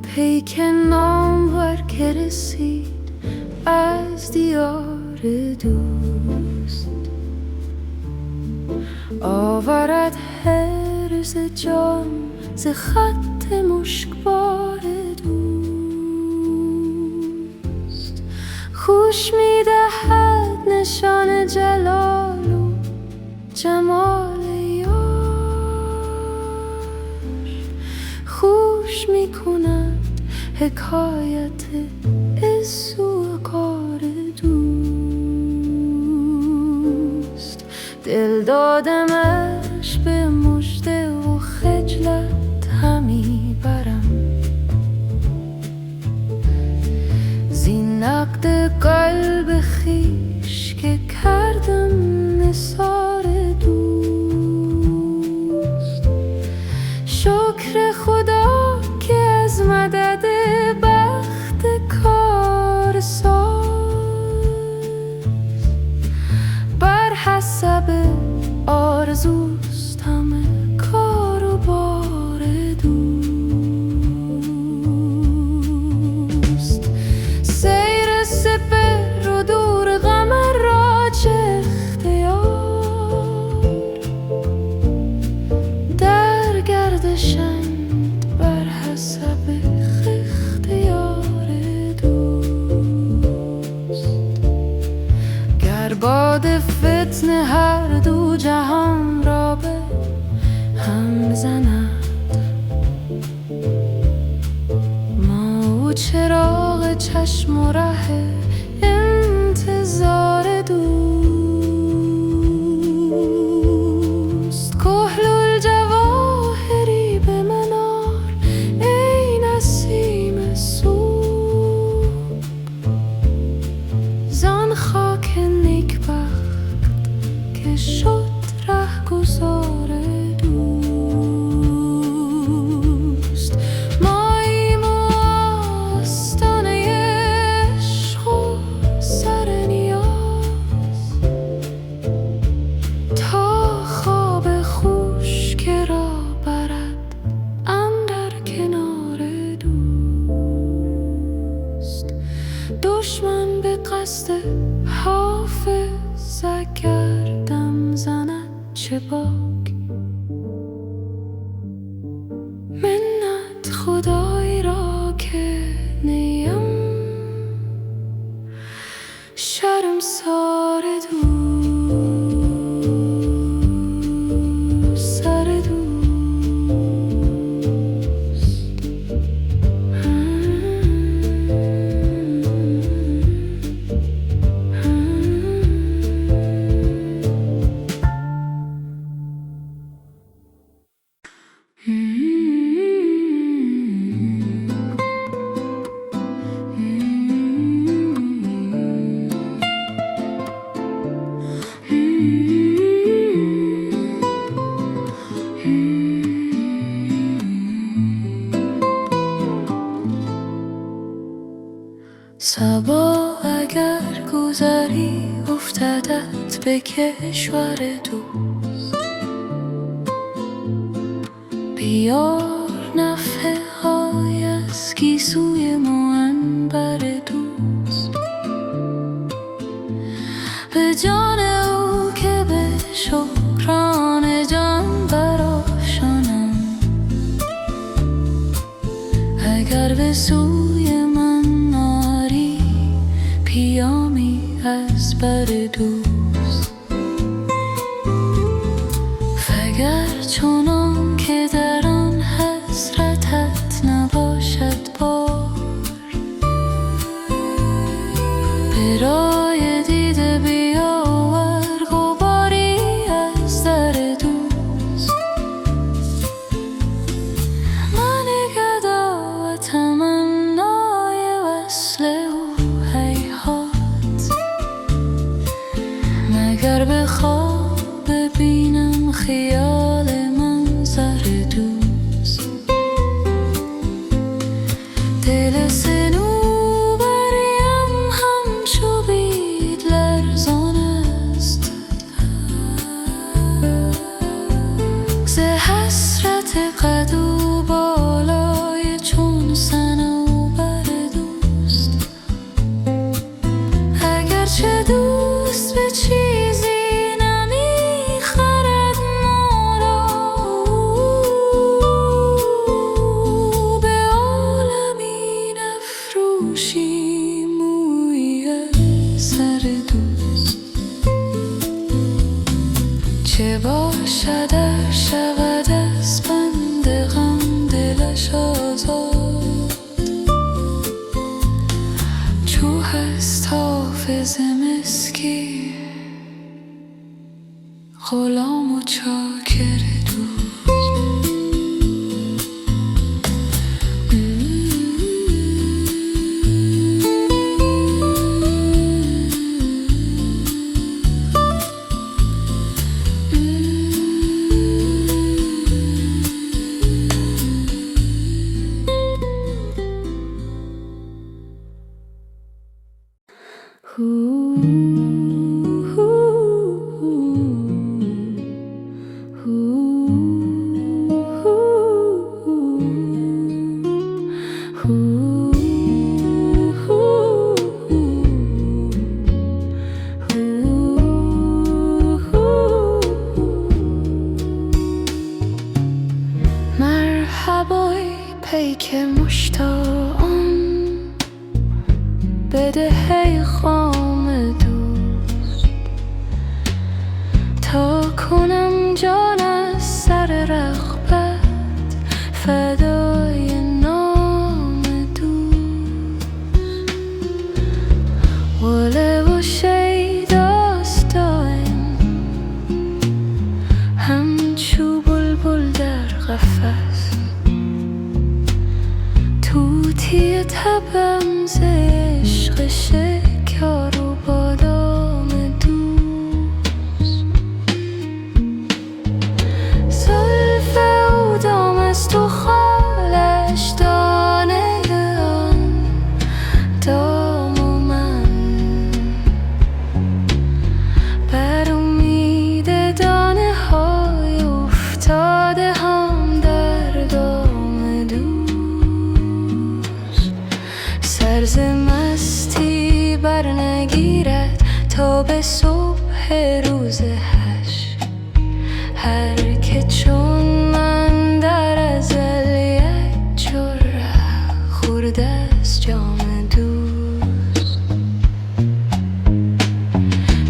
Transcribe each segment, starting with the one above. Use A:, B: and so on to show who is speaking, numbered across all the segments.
A: پیک نامور که رسید از دیار دوست، آورد حرز جام ز خط مشکبار دوست. خوش می‌دهد نشان جلال و جمال یار، خوش می‌کند حکایت عز و کار دوست. دل دادمش به مژده و خجلت همی برم، زین نقد قلب خویش که کردم نثار دوست. شکر خدا که از مدد بخت کار ساز بر حسب آرزوست همه کار و بار دوست. سیر سپهر و دور قمر را چه اختیار، در گردشند بر حسب اختیار دوست. گر باد فتنه هر دو جهان را به هم زند، ما و چراغ چشم و ره انتظار دوست. کحل الجواهری به منار ای نسیم صبح، زان خاک نیکبخت که شد رهگذار دوست. ماییم و آستانه عشق و سر نیاز، تا خواب خوش که را برد اندر کنار دوست. دشمن به قصد حافظ اگر دم زند چه باک، منت خدای را که نیم شرمسار دوست. سر دوست صبا اگر گذری افتدت به کشور دوست، بیار نفحه های از گیسوی منبر دوست. به جان او که به شکران جان برافشانم، اگر به سوی من آری پیامی از بر دوست. وگر چنان که در آن حسرتت نباشد بار، برای دیده بیاور غباری از در دوست. من گدا و تمنای وصل او هیهات، مگر به خواب ببینم خیال منظر دوست. دل صنوبریم همچو بید لرزان است، ز حسرت قد و بالای چون سنم مرحبای پیک مشتاقم، بده هی خام دوست، تا کنم جان از سر رغبت فدای نام دوست. وله و شیداست دایم همچو بلبل در قفس، توتی تبم ز عشق شکار و بادام دوست. زلف او دام است و خالش دانه آن دام و من، بر امید دانه های افتاده هم در دام دوست. سرز مستی بر نگیرد تا به صبح روز حشر، هر که چون من در ازل یک جرعه خورده از جام دوست.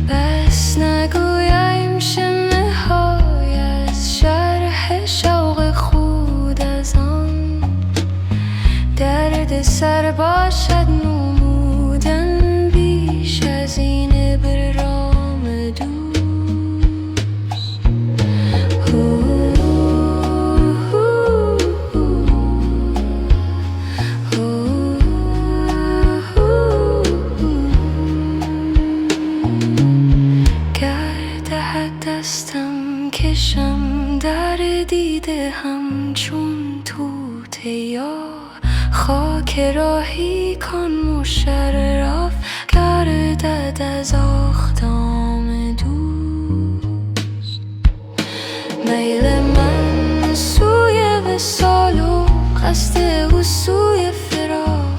A: بس نگویم شمه های از شرح شوق خود از آن، درد سر باشد نمودن بیش از این ابرام دوست. گر دهد دستم کشم در دیده همچون توته، یا خاک راهی کن مشرف گردد از آختام دوست. میل من سوی وصال و قصد او سوی فراق،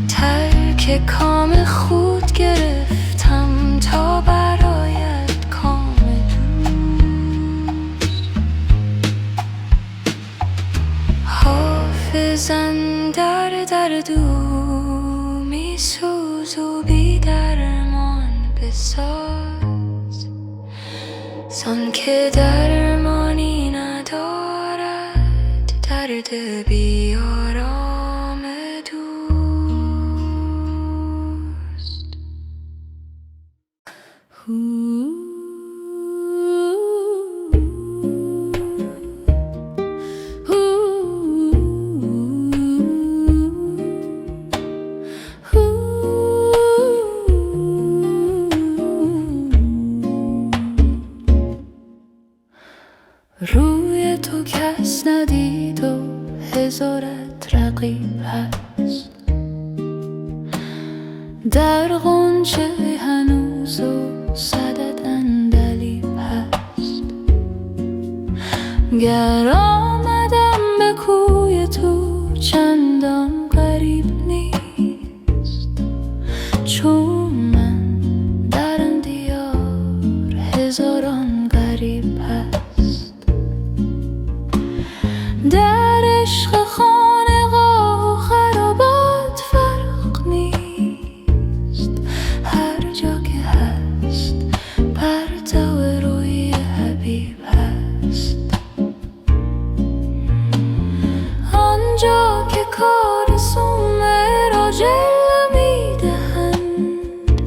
A: ترک کام خود گرفتم تا برآید کام دوست. حافظم در درد او می سوز و بی درمان بساز، زان که درمانی ندارد درد بی آرام دوست. روی تو کس ندید و هزارت رقیب هست، در غنچه هنوز و صدت عندلیب هست. گر آمدم به کوی تو چندان غریب نیست، چون من در آن دیار هزاران غریب هست. در عشق خانقاه و خرابات فرق نیست، هر جا که هست پرتو روی حبیب هست. آنجا که کار سومه را جلوه میدهند،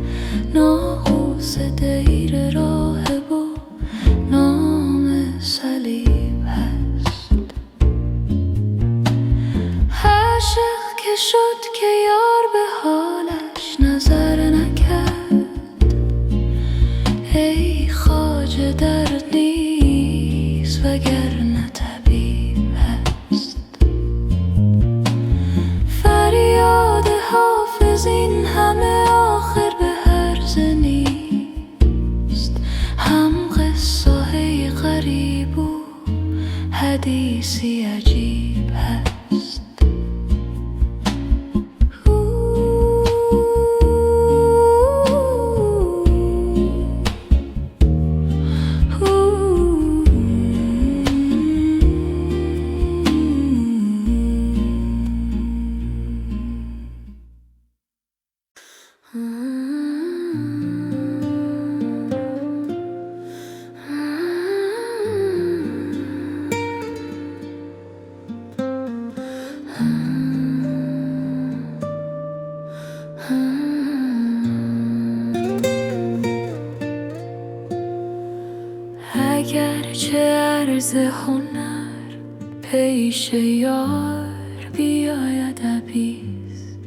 A: ناقوس دیر راهب و نام صلیب هست. عاشق که شد که یار به حالش نظر نکرد، ای خواجه درد نیست وگرنه طبیب هست. فریاد حافظ این همه آخر به هرزه نیست، هم قصه حدیثی عجیب هست. اگرچه عرض هنر پیش یار بیاید عبیست،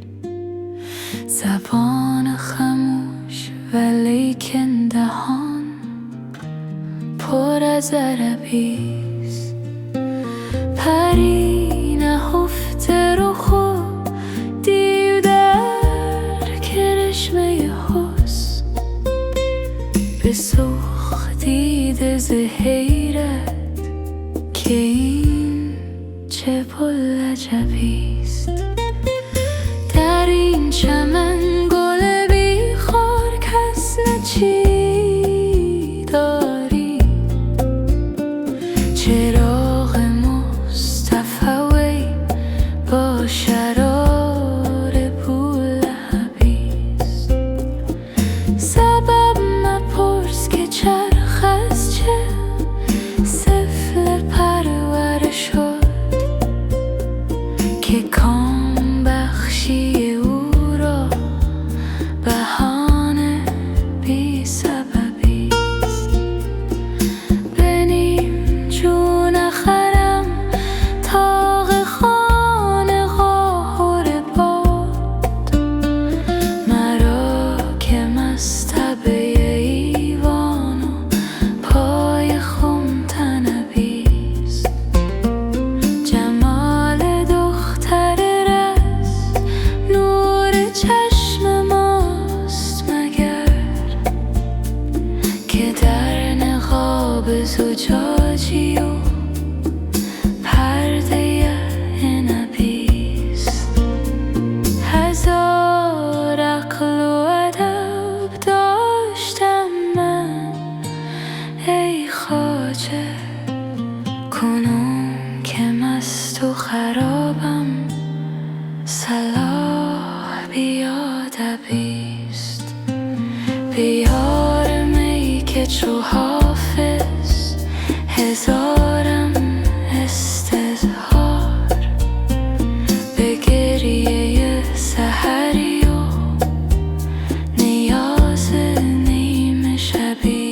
A: زبان خموش ولیکن دهان پر از عربیست. پری نهفته رخ دیو در کرشمه حسن، به سوخت دیده ز حیرت که این چه بوالعجبیست. در این چمن گل بی خار کس نچیده داری، چراغ مصطفی با شرار بولهبیست. سبب مپرس که چرخ از چه سفله پرور شد، که کام بخشی او را بهانه بی سببیست. به نیم جو نخرم طاق خانقاه و رباط، مرا که مصطبه ایوان و پای خم طنبیست. جمال دختر رز نور چشم ماست مگر، که در نقاب زجاجی و پرده عنبیست. هزار عقل و ادب داشتم من ای خواجه، کنون که مست و خرابم صلاح بیادبیست. بیار می که چو حافظ هزارم استظهار، به گریه سحری و نیاز نیمه شبیست.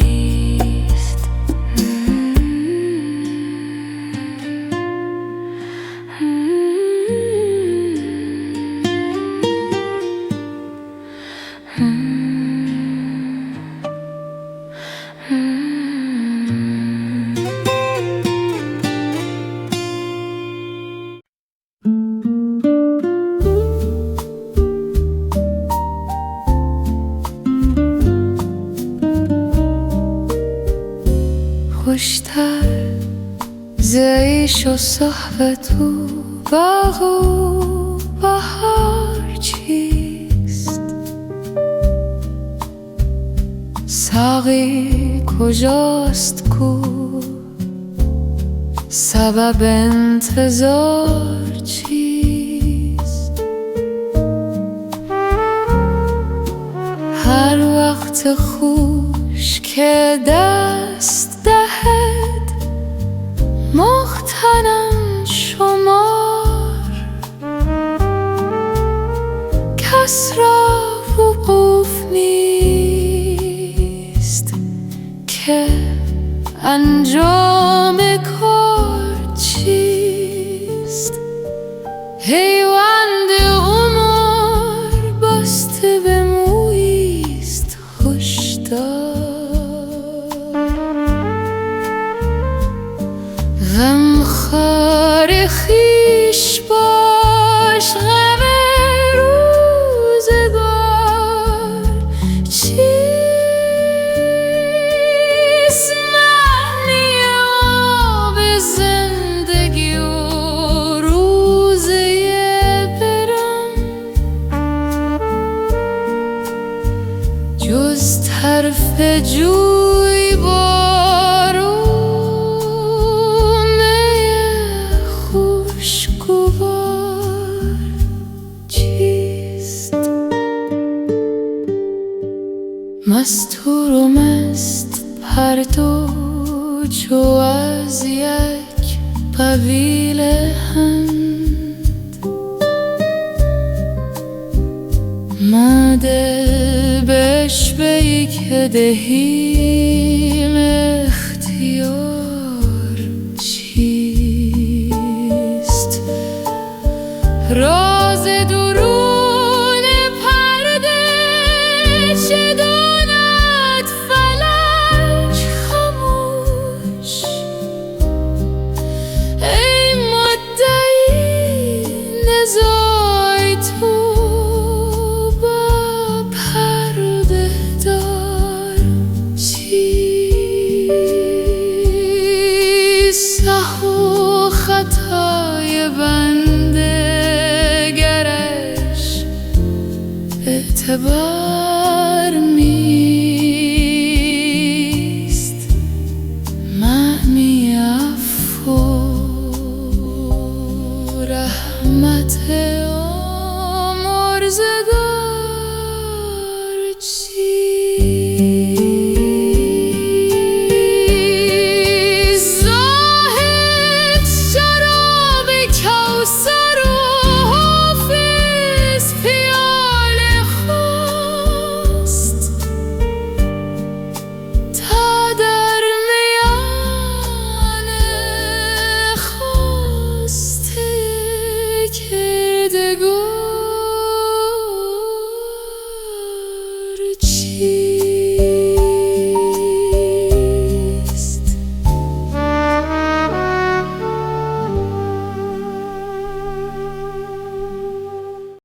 A: خوشتر ز عیش و صحبت و باغ و بهار چیست؟ ساقی کجاست کو؟ سبب انتظار چیست؟ هر وقت خوش که دست دهد مغتنم شمار، کس را وقوف نیست که انجام کار چیست. پیوند عمر بسته به مویست هشدار، غمخوار خویش باش غم روزگار چیست؟ معنی آب زنده از یک قبیله هند، ما دل بهش بی که دهیم اختیار چیست. راز درون پرده چه داند فلک خاموش. ای مدعی نزاع تو با پرده دار چیست. سهو خطای بنده گرش اعتبار